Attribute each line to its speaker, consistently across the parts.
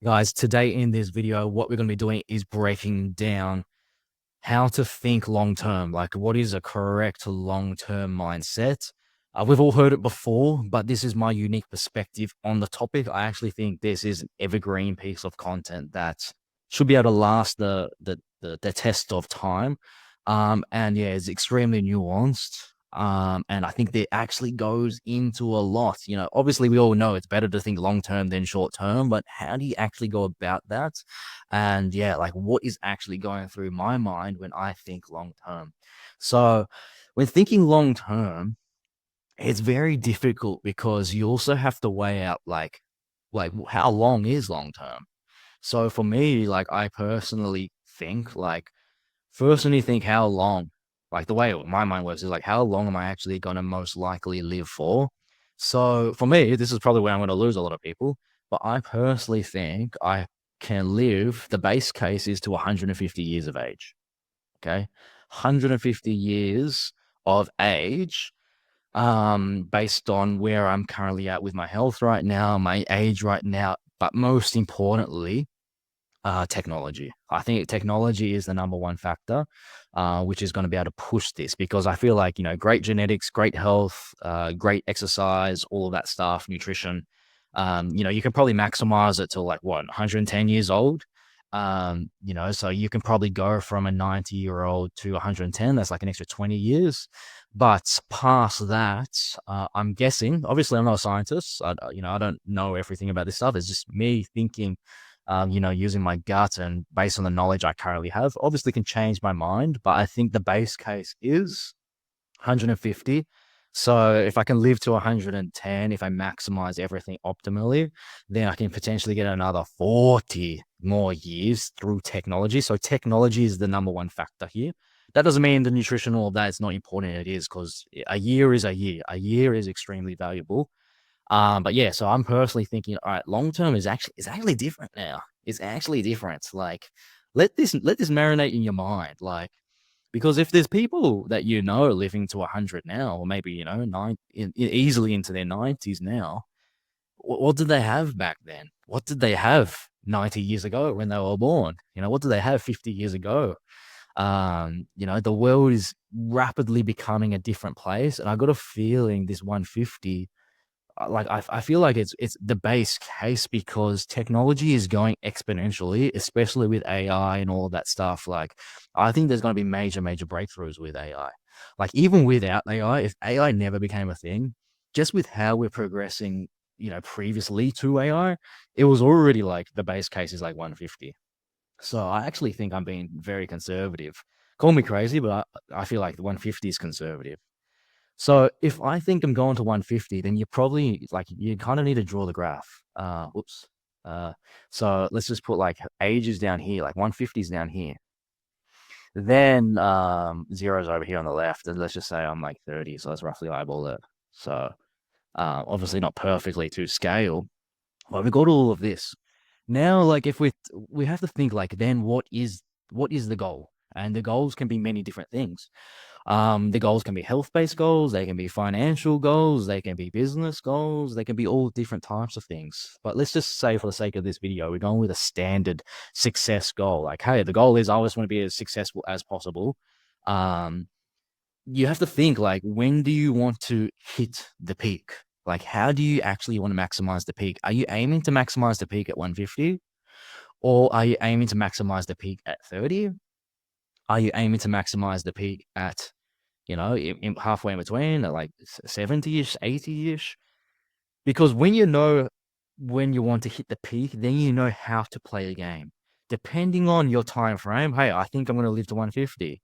Speaker 1: Guys, today in this video, what we're going to be doing is breaking down how to think long term. Like, what is a correct long term mindset? We've all heard it before, but this is my unique perspective on the topic. I actually think this is an evergreen piece of content that should be able to last the test of time. And yeah, it's extremely nuanced. And I think that actually goes into a lot. Obviously, we all know it's better to think long term than short term, but how do you actually go about that? And yeah, like what is actually going through my mind when I think long term? So, when thinking long term, it's very difficult because you also have to weigh out like how long is long term. So for me, like I personally think like first when you think how long, like the way my mind works is like how long am I actually gonna most likely live for? So for me, this is probably where I'm gonna lose a lot of people, but I personally think I can live, the base case is to 150 years of age. Okay. 150 years of age, based on where I'm currently at with my health right now, my age right now, but most importantly, technology. I think technology is the number one factor, which is going to be able to push this because I feel like, great genetics, great health, great exercise, all of that stuff, nutrition, you can probably maximize it to like what, 110 years old. So you can probably go from a 90-year-old to 110. That's like an extra 20 years. But past that, I'm guessing, obviously, I'm not a scientist. I don't know everything about this stuff. It's just me thinking using my gut and based on the knowledge I currently have, obviously can change my mind, but I think the base case is 150. So if I can live to 110, if I maximize everything optimally, then I can potentially get another 40 more years through technology. So technology is the number one factor here. That doesn't mean the nutrition, all of that is not important. It is because a year is a year. A year is extremely valuable. But yeah, so I'm personally thinking, all right, long term is actually different now. It's actually different. Like, let this marinate in your mind. Like, because if there's people that living to 100 now, or maybe easily into their 90s now, what did they have back then? What did they have 90 years ago when they were born? What did they have 50 years ago? The world is rapidly becoming a different place, and I got a feeling this 150, like I feel like it's the base case because technology is going exponentially, especially with AI and all of that stuff. Like I think there's going to be major breakthroughs with AI. Like even without AI, if AI never became a thing, just with how we're progressing, previously to AI, it was already like the base case is like 150. So I actually think I'm being very conservative. Call me crazy, but I feel like the 150 is conservative. So if I think I'm going to 150, then you probably like you kind of need to draw the graph. Whoops. Uh, so let's just put like ages down here, like 150 is down here. Then zeros over here on the left, and let's just say I'm like 30, so let's roughly eyeball it. So obviously not perfectly to scale, but we got all of this. Now, like if we have to think like then what is the goal? And the goals can be many different things. The goals can be health-based goals, they can be financial goals, they can be business goals, they can be all different types of things. But let's just say for the sake of this video, we're going with a standard success goal. Like, hey, the goal is I always want to be as successful as possible. Um, you have to think like when do you want to hit the peak? Like, how do you actually want to maximize the peak? Are you aiming to maximize the peak at 150? Or are you aiming to maximize the peak at 30? Are you aiming to maximize the peak at halfway in between, at like 70-ish, 80-ish. Because when you want to hit the peak, then you know how to play a game. Depending on your time frame, hey, I think I'm going to live to 150.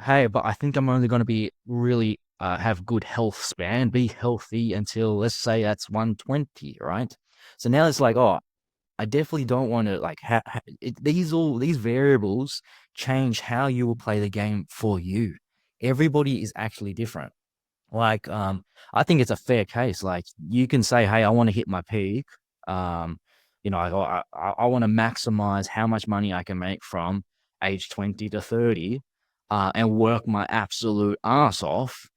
Speaker 1: Hey, but I think I'm only going to be really have good health span, be healthy until let's say that's 120, right? So now it's like, oh, I definitely don't want to like these variables change how you will play the game for you. Everybody is actually different. Like, I think it's a fair case. Like, you can say, "Hey, I want to hit my peak." Um, I want to maximize how much money I can make from age 20 to 30, and work my absolute ass off.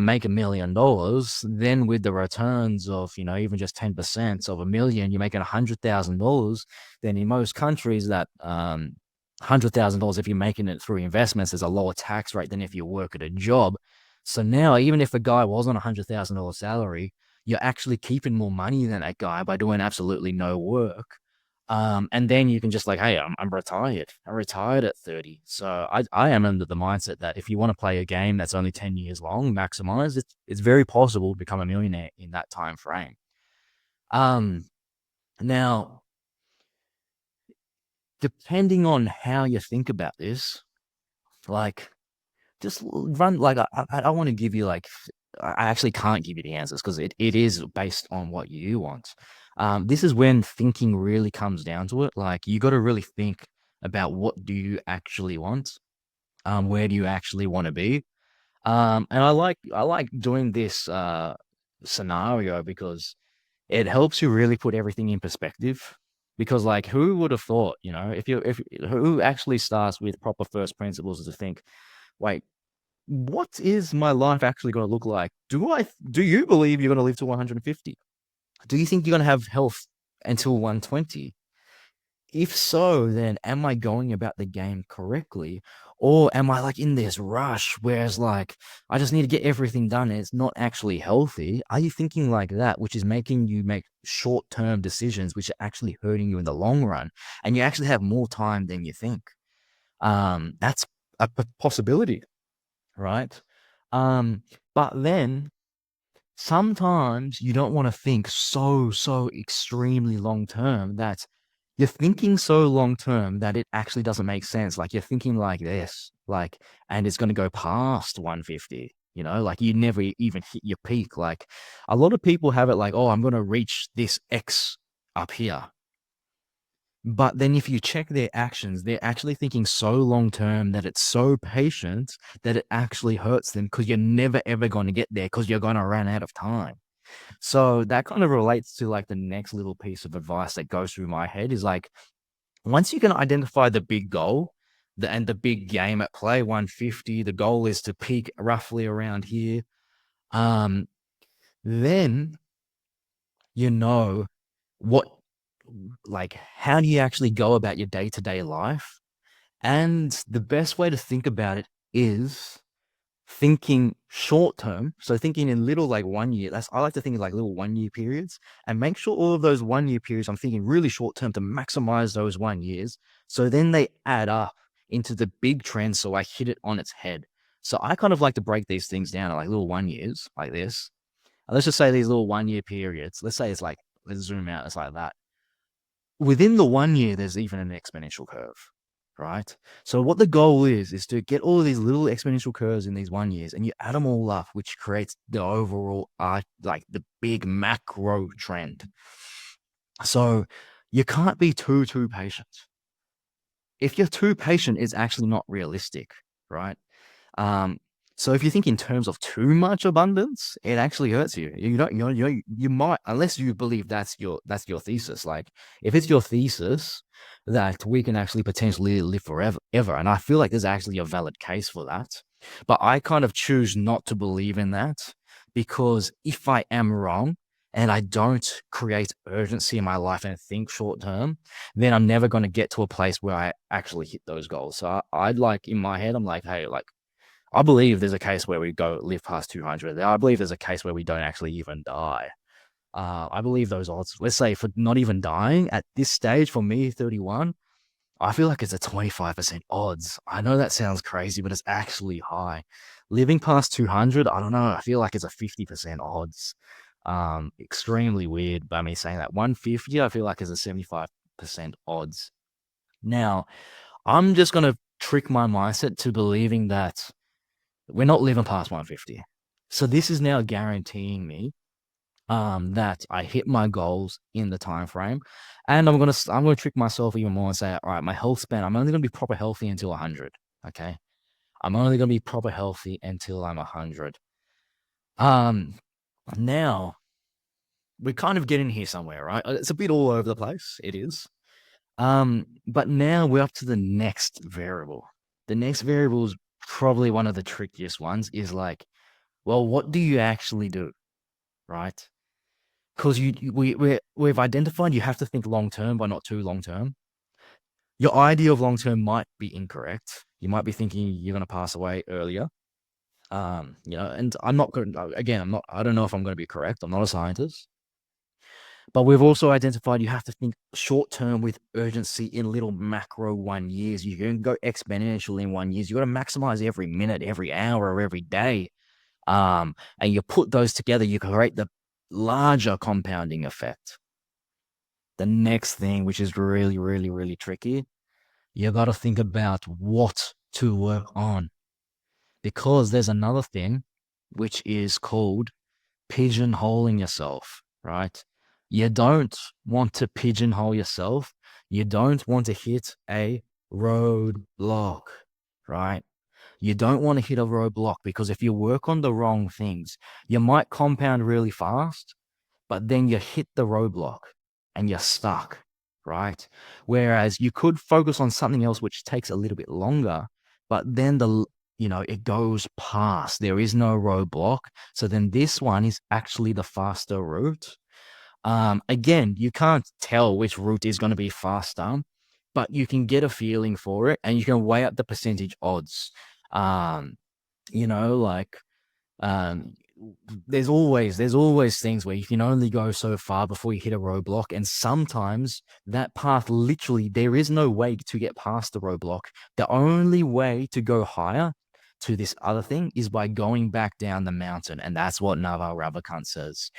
Speaker 1: make $1 million, then with the returns of, even just 10% of 1 million, you're making $100,000. Then in most countries that, $100,000, if you're making it through investments, there's a lower tax rate than if you work at a job. So now, even if a guy was on $100,000 salary, you're actually keeping more money than that guy by doing absolutely no work. And then you can just like, hey, I'm retired. I retired at 30. So I am under the mindset that if you want to play a game that's only 10 years long, maximize it. It's very possible to become a millionaire in that time frame. Um, Now, depending on how you think about this, like just run like I want to give you like I actually can't give you the answers because it is based on what you want. This is when thinking really comes down to it. Like you got to really think about what do you actually want, where do you actually want to be, and I like doing this scenario because it helps you really put everything in perspective. Because like, who would have thought, if who actually starts with proper first principles to think, wait, what is my life actually going to look like? Do you believe you're going to live to 150? Do you think you're going to have health until 120? If so, then am I going about the game correctly? Or am I like in this rush where it's like, I just need to get everything done and it's not actually healthy? Are you thinking like that, which is making you make short term decisions, which are actually hurting you in the long run? And you actually have more time than you think. That's a possibility, right? Um, but then sometimes you don't want to think so extremely long term that you're thinking so long term that it actually doesn't make sense. Like you're thinking like this, like, and it's going to go past 150, like you never even hit your peak. Like a lot of people have it like, oh, I'm going to reach this X up here. But then if you check their actions, they're actually thinking so long term that it's so patient that it actually hurts them because you're never ever going to get there because you're going to run out of time. So that kind of relates to like the next little piece of advice that goes through my head is like, once you can identify the big goal and the big game at play, 150, the goal is to peak roughly around here. Um, then you know what, like, how do you actually go about your day to day life? And the best way to think about it is thinking short term. So thinking in little like 1 year. I like to think of like little 1 year periods and make sure all of those 1 year periods I'm thinking really short term to maximize those 1 years. So then they add up into the big trend. So I hit it on its head. So I kind of like to break these things down at like little 1 years like this. And let's just say these little 1 year periods. Let's say it's like, let's zoom out. It's like that. Within the 1 year, there's even an exponential curve, right? So what the goal is to get all of these little exponential curves in these 1 years, and you add them all up, which creates the overall art, like the big macro trend. So you can't be too patient. If you're too patient, it's actually not realistic, right? Um, so if you think in terms of too much abundance, it actually hurts you. You don't, you might, unless you believe that's your thesis. Like if it's your thesis that we can actually potentially live forever, ever, and I feel like there's actually a valid case for that, but I kind of choose not to believe in that because if I am wrong and I don't create urgency in my life and think short term, then I'm never going to get to a place where I actually hit those goals. So I'd like in my head, I'm like, hey, like I believe there's a case where we go live past 200. I believe there's a case where we don't actually even die. I believe those odds, let's say for not even dying at this stage for me, 31, I feel like it's a 25% odds. I know that sounds crazy, but it's actually high. Living past 200, I don't know. I feel like it's a 50% odds. Extremely weird by me saying that. 150, I feel like is a 75% odds. Now, I'm just going to trick my mindset to believing that we're not living past 150. So this is now guaranteeing me that I hit my goals in the time frame, and I'm gonna trick myself even more and say, all right, my health span, I'm only gonna be proper healthy until 100. Okay, I'm only gonna be proper healthy until I'm 100. Um, Now we're kind of getting here somewhere, right? It's a bit all over the place. It is. But now we're up to the next variable. The next variable is probably one of the trickiest ones. Is like, Well, what do you actually do, right? Because we've identified you have to think long term, but not too long term. Your idea of long term might be incorrect. You might be thinking you're going to pass away earlier. And I'm not going to, again, I don't know if I'm going to be correct. I'm not a scientist. But we've also identified you have to think short term with urgency in little macro 1 years. You can go exponential in 1 years. You got to maximize every minute, every hour, every day. And you put those together, you create the larger compounding effect. The next thing, which is really, really, really tricky, you got to think about what to work on, because there's another thing which is called pigeonholing yourself, right? You don't want to pigeonhole yourself. You don't want to hit a roadblock, right? You don't want to hit a roadblock, because if you work on the wrong things, you might compound really fast, but then you hit the roadblock and you're stuck, right? Whereas you could focus on something else which takes a little bit longer, but then it goes past. There is no roadblock. So then this one is actually the faster route. Again, you can't tell which route is going to be faster, but you can get a feeling for it and you can weigh up the percentage odds. Um, like um, there's always things where you can only go so far before you hit a roadblock, and sometimes that path, literally there is no way to get past the roadblock. The only way to go higher to this other thing is by going back down the mountain, and that's what Naval Ravikant says.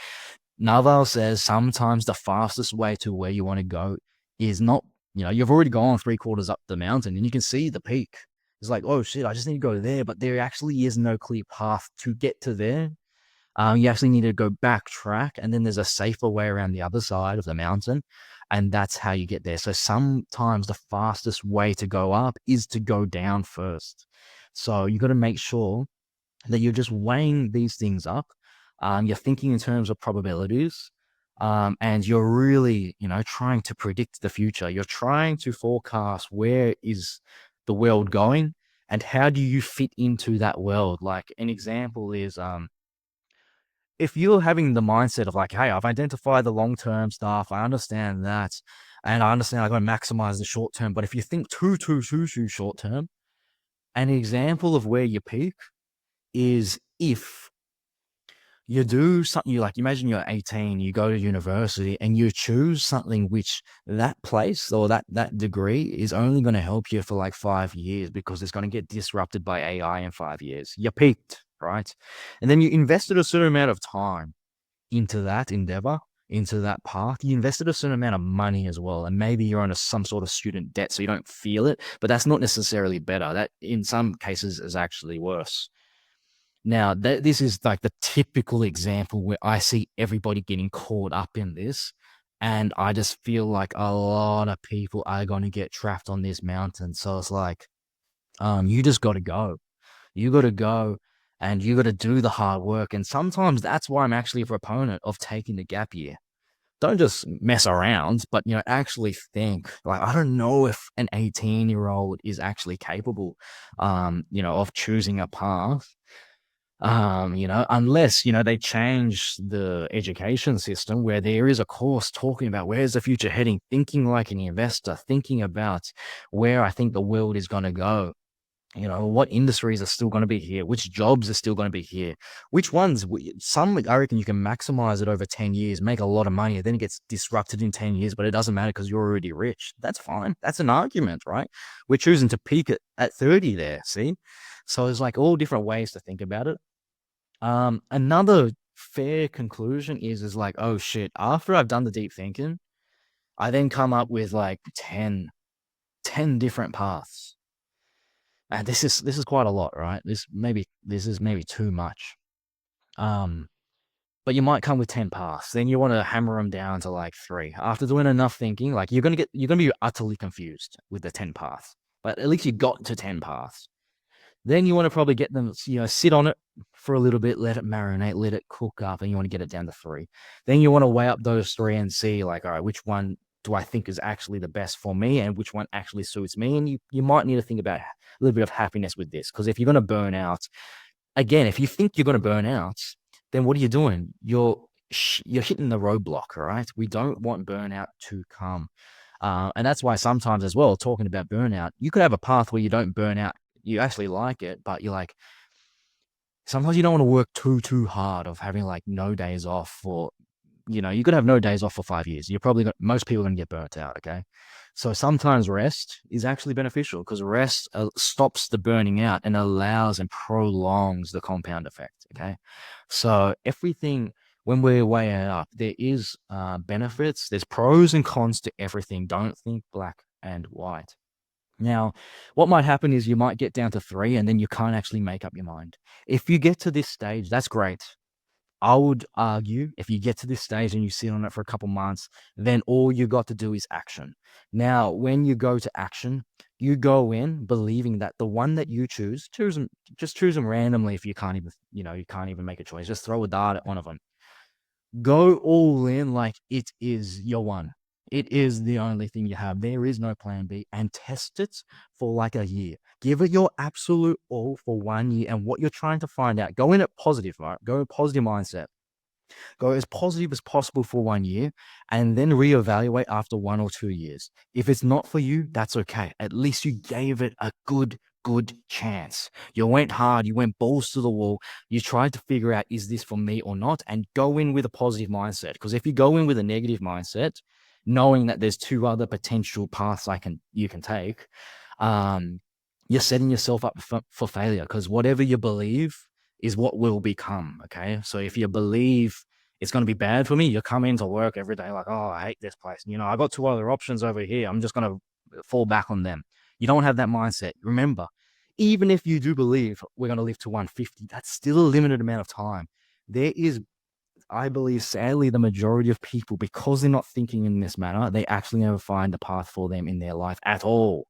Speaker 1: Naval says sometimes the fastest way to where you want to go is not, you've already gone 3/4 up the mountain and you can see the peak. It's like, oh shit, I just need to go there, but there actually is no clear path to get to there. You actually need to go backtrack, and then there's a safer way around the other side of the mountain, and that's how you get there. So sometimes the fastest way to go up is to go down first. So you got to make sure that you're just weighing these things up. You're thinking in terms of probabilities, and you're really, trying to predict the future. You're trying to forecast where is the world going, and how do you fit into that world. Like an example is, if you're having the mindset of like, hey, I've identified the long term stuff, I understand that, and I understand I'm going to maximize the short term. But if you think too short term, an example of where you peak is if you do something, you like, imagine you're 18, you go to university and you choose something which that place or that degree is only going to help you for like 5 years, because it's going to get disrupted by AI in 5 years. You peaked, right? And then you invested a certain amount of time into that endeavor, into that path. You invested a certain amount of money as well. And maybe you're on some sort of student debt, so you don't feel it, but that's not necessarily better. That in some cases is actually worse. Now, this is like the typical example where I see everybody getting caught up in this. And I just feel like a lot of people are going to get trapped on this mountain. So it's like, you just got to go. You got to go and you got to do the hard work. And sometimes that's why I'm actually a proponent of taking the gap year. Don't just mess around, but, actually think. Like, I don't know if an 18-year-old is actually capable, of choosing a path, unless, they change the education system where there is a course talking about where's the future heading, thinking like an investor, thinking about where I think the world is going to go. What industries are still going to be here, which jobs are still going to be here, which ones, some, I reckon you can maximize it over 10 years, make a lot of money, and then it gets disrupted in 10 years, but it doesn't matter because you're already rich. That's fine. That's an argument, right? We're choosing to peak at 30 there, see? So there's like all different ways to think about it. Another fair conclusion is like, oh shit, after I've done the deep thinking, I then come up with like 10 different paths. And this is quite a lot, right? This is maybe too much. Um, but you might come with 10 paths. Then you want to hammer them down to like 3. After doing enough thinking, like you're gonna be utterly confused with the 10 paths. But at least you got to 10 paths. Then you want to probably get them, sit on it for a little bit, let it marinate, let it cook up, and you want to get it down to 3. Then you want to weigh up those 3 and see, like, all right, which one do I think is actually the best for me and which one actually suits me? And you might need to think about a little bit of happiness with this, because if you're going to burn out, again, if you think you're going to burn out, then what are you doing? You're hitting the roadblock, all right? We don't want burnout to come. And that's why sometimes as well, talking about burnout, you could have a path where you don't burn out. You actually like it, but you're like, sometimes you don't want to work too hard of having like no days off for, you could have no days off for 5 years. Most people are going to get burnt out. Okay. So sometimes rest is actually beneficial because rest stops the burning out and allows and prolongs the compound effect. Okay. So everything, when we're weighing it up, there is benefits. There's pros and cons to everything. Don't think black and white. Now, what might happen is you might get down to three and then you can't actually make up your mind. If you get to this stage, that's great. I would argue if you get to this stage and you sit on it for a couple months, then all you got to do is action. Now, when you go to action, you go in believing that the one that you choose them, just choose them randomly if you can't even, you can't even make a choice. Just throw a dart at one of them. Go all in like it is your one. It is the only thing you have. There is no plan B, and test it for like a year. Give it your absolute all for 1 year. And what you're trying to find out, go in at positive, right? Go with positive mindset. Go as positive as possible for 1 year and then reevaluate after 1 or 2 years. If it's not for you, that's okay. At least you gave it a good chance. You went hard, you went balls to the wall. You tried to figure out, is this for me or not? And go in with a positive mindset. Because if you go in with a negative mindset, knowing that there's two other potential paths you can take, um, you're setting yourself up for failure because whatever you believe is what will become. Okay. So if you believe it's going to be bad for me, you come into work every day like, oh, I hate this place. I got two other options over here. I'm just going to fall back on them. You don't have that mindset. Remember, even if you do believe we're going to live to 150, that's still a limited amount of time. There is, I believe, sadly, the majority of people, because they're not thinking in this manner, they actually never find a path for them in their life at all.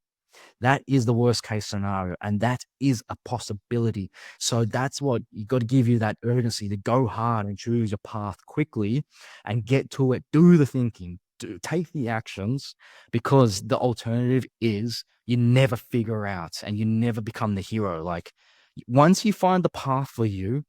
Speaker 1: That is the worst case scenario, and that is a possibility. So that's what you got to give you that urgency to go hard and choose your path quickly and get to it. Do the thinking, take the actions, because the alternative is you never figure out and you never become the hero. Like once you find the path for you,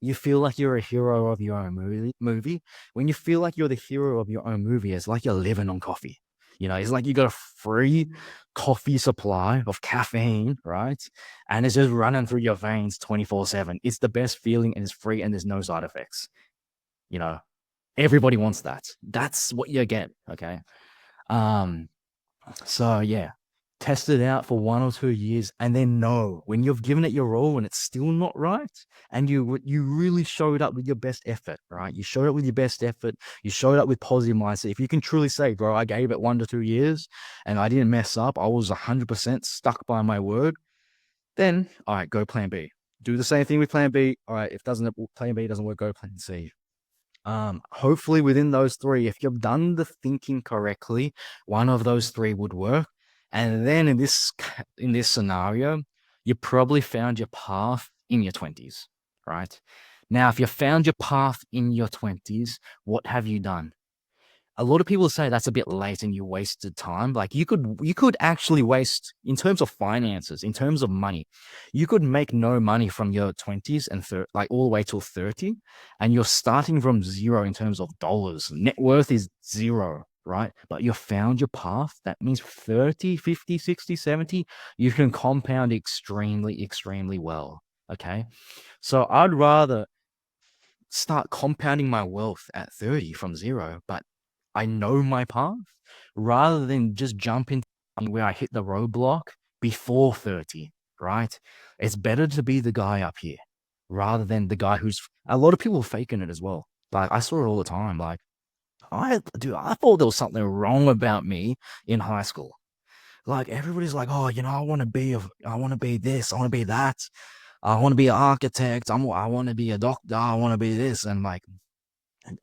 Speaker 1: you feel like you're a hero of your own movie. When you feel like you're the hero of your own movie, it's like you're living on coffee. It's like you got a free coffee supply of caffeine, right? And it's just running through your veins 24/7. It's the best feeling and it's free and there's no side effects. You know, everybody wants that. That's what you get. Okay. Um, so yeah, test it out for 1 or 2 years, and then know when you've given it your all and it's still not right, and you really showed up with your best effort, right? You showed up with your best effort. You showed up with positive mindset. If you can truly say, bro, I gave it 1 to 2 years and I didn't mess up, I was 100% stuck by my word. Then, all right, go plan B. Do the same thing with plan B. All right, if plan B doesn't work, go plan C. Hopefully within those three, if you've done the thinking correctly, one of those three would work. And then in this scenario, you probably found your path in your 20s, right? Now, if you found your path in your 20s, what have you done? A lot of people say that's a bit late and you wasted time. Like you could actually waste in terms of finances, in terms of money. You could make no money from your 20s and like all the way till 30, and you're starting from zero in terms of dollars. Net worth is zero, right? But you found your path. That means 30, 50, 60, 70, you can compound extremely well. Okay. So I'd rather start compounding my wealth at 30 from zero, but I know my path rather than just jump into something where I hit the roadblock before 30, right? It's better to be the guy up here rather than the guy who's a lot of people faking it as well. Like I saw it all the time. Like I thought there was something wrong about me in high school. Like everybody's like, oh, I want to be this, I want to be that. I want to be an architect. I want to be a doctor. I want to be this. And like,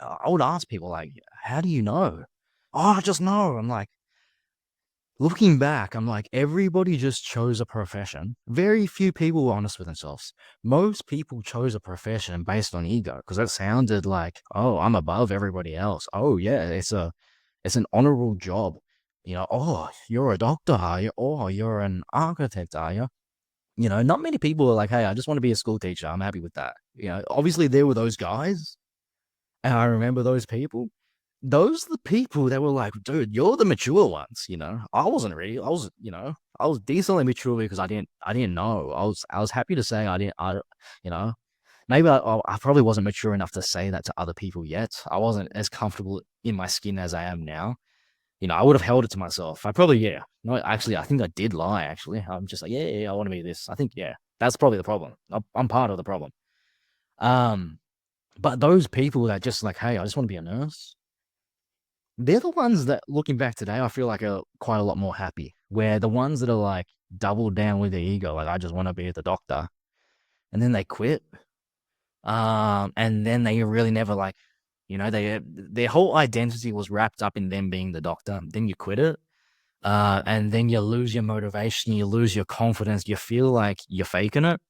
Speaker 1: I would ask people like, how do you know? Oh, I just know. I'm like, looking back, I'm like, everybody just chose a profession. Very few people were honest with themselves. Most people chose a profession based on ego because it sounded like, oh, I'm above everybody else. Oh yeah, it's an honorable job. Oh, you're a doctor, are you? Oh, you're an architect, are you? Not many people are like, hey, I just want to be a school teacher. I'm happy with that. Obviously there were those guys, and I remember those people. Those are the people that were like, dude, you're the mature ones. I wasn't really. I was decently mature because I didn't know. I was happy to say I didn't. You know, maybe I probably wasn't mature enough to say that to other people yet. I wasn't as comfortable in my skin as I am now. I would have held it to myself. I probably, yeah. No, actually, I think I did lie. Actually, I'm just like, yeah, yeah, I want to be this. I think, yeah, that's probably the problem. I'm part of the problem. Um, but those people that just like, hey, I just want to be a nurse. They're the ones that, looking back today, I feel like are quite a lot more happy. Where the ones that are like doubled down with their ego, like I just want to be the doctor, and then they quit. And then they really never like, their whole identity was wrapped up in them being the doctor. Then you quit it, and then you lose your motivation, you lose your confidence, you feel like you're faking it.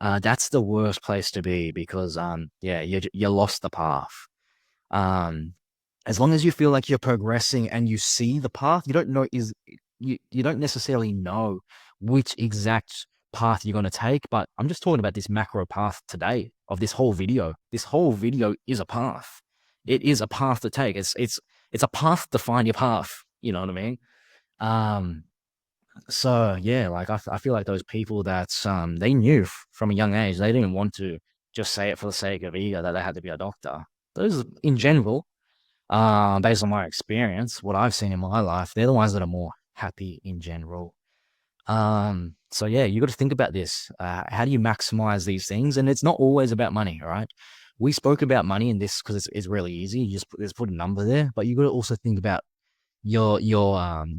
Speaker 1: That's the worst place to be because, yeah, you lost the path. Um, as long as you feel like you're progressing and you see the path, you don't necessarily know which exact path you're going to take. But I'm just talking about this macro path today of this whole video. This whole video is a path. It is a path to take. It's a path to find your path. You know what I mean? Um, so yeah, like I feel like those people that they knew from a young age they didn't want to just say it for the sake of ego that they had to be a doctor. Those in general, based on my experience, what I've seen in my life, they're the ones that are more happy in general. So yeah, you got to think about this. How do you maximize these things? And it's not always about money, all right? We spoke about money in this because it's really easy. You just put a number there, but you got to also think about your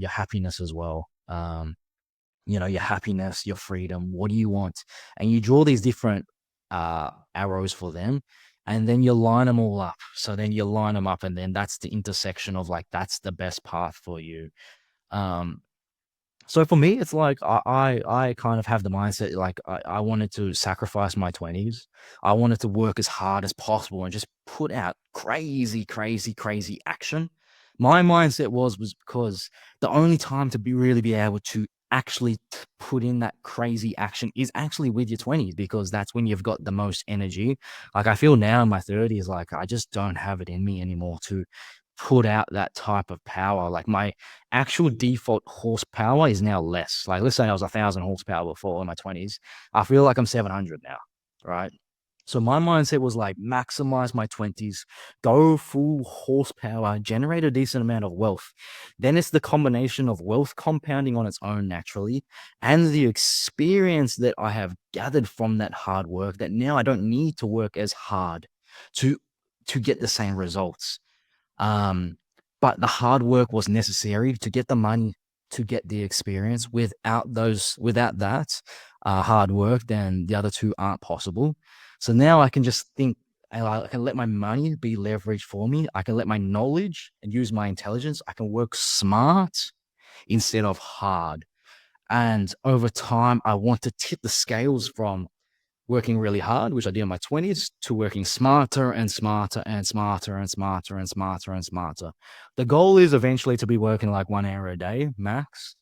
Speaker 1: happiness as well. Your happiness, your freedom, what do you want? And you draw these different arrows for them, and then you line them all up. So then you line them up, and then that's the intersection of like that's the best path for you. Um, so for me, it's like I kind of have the mindset like I wanted to sacrifice my 20s. I wanted to work as hard as possible and just put out crazy, crazy, crazy action. My mindset was because the only time to really be able to actually put in that crazy action is actually with your 20s because that's when you've got the most energy. Like I feel now in my 30s, like I just don't have it in me anymore to put out that type of power. Like my actual default horsepower is now less. Like let's say I was 1,000 horsepower before in my 20s. I feel like I'm 700 now, right? So my mindset was like maximize my 20s, go full horsepower, generate a decent amount of wealth. Then it's the combination of wealth compounding on its own naturally and the experience that I have gathered from that hard work that now I don't need to work as hard to get the same results. Um, but the hard work was necessary to get the money to get the experience. Without that hard work, then the other two aren't possible. So now I can just think, I can let my money be leveraged for me. I can let my knowledge and use my intelligence. I can work smart instead of hard. And over time, I want to tip the scales from working really hard, which I did in my 20s, to working smarter and smarter and smarter and smarter and smarter and smarter. The goal is eventually to be working like 1 hour a day max.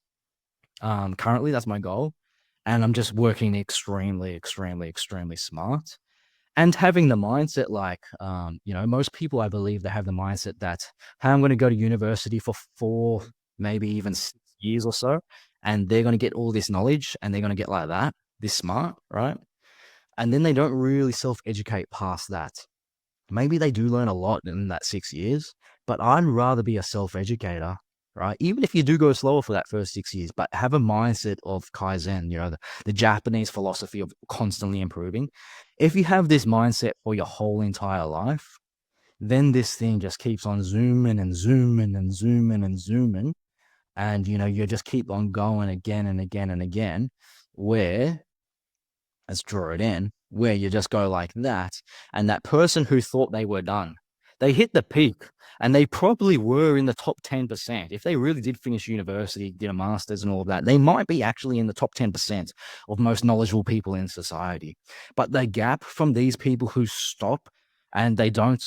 Speaker 1: Currently, that's my goal. And I'm just working extremely, extremely, extremely smart and having the mindset like, most people, I believe, they have the mindset that, hey, I'm going to go to university for 4, maybe even 6 years or so, and they're going to get all this knowledge and they're going to get like that, this smart, right? And then they don't really self-educate past that. Maybe they do learn a lot in that 6 years, but I'd rather be a self-educator, right? Even if you do go slower for that first 6 years, but have a mindset of Kaizen, the Japanese philosophy of constantly improving. If you have this mindset for your whole entire life, then this thing just keeps on zooming and zooming and zooming and zooming. And, you just keep on going again and again and again, where let's draw it in, where you just go like that. And that person who thought they were done, they hit the peak and they probably were in the top 10%. If they really did finish university, did a master's and all of that, they might be actually in the top 10% of most knowledgeable people in society. But the gap from these people who stop and they don't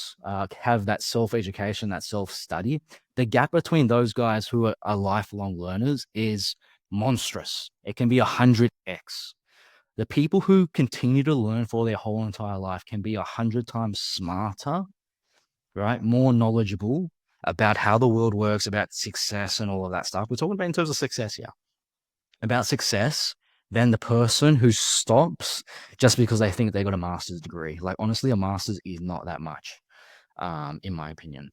Speaker 1: have that self-education, that self-study, the gap between those guys who are lifelong learners is monstrous. It can be 100x. The people who continue to learn for their whole entire life can be 100 times smarter, right? More knowledgeable about how the world works, about success and all of that stuff. We're talking about in terms of success here, about success, than the person who stops just because they think they got a master's degree. Like, honestly, a master's is not that much, in my opinion.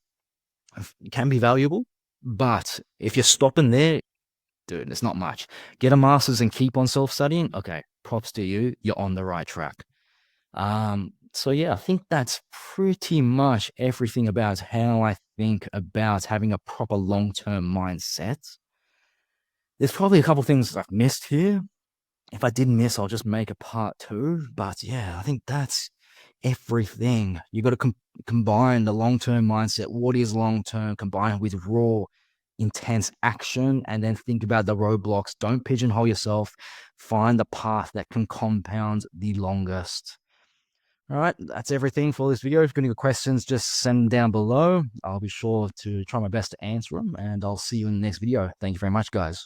Speaker 1: It can be valuable, but if you're stopping there, dude, it's not much. Get a master's and keep on self-studying. Okay, props to you. You're on the right track. So yeah, I think that's pretty much everything about how I think about having a proper long-term mindset. There's probably a couple things I've missed here. If I did miss, I'll just make a part two. But yeah, I think that's everything. You got to combine the long-term mindset. What is long-term? Combine it with raw, intense action, and then think about the roadblocks. Don't pigeonhole yourself. Find the path that can compound the longest. All right, that's everything for this video. If you've got any questions, just send them down below. I'll be sure to try my best to answer them, and I'll see you in the next video. Thank you very much, guys.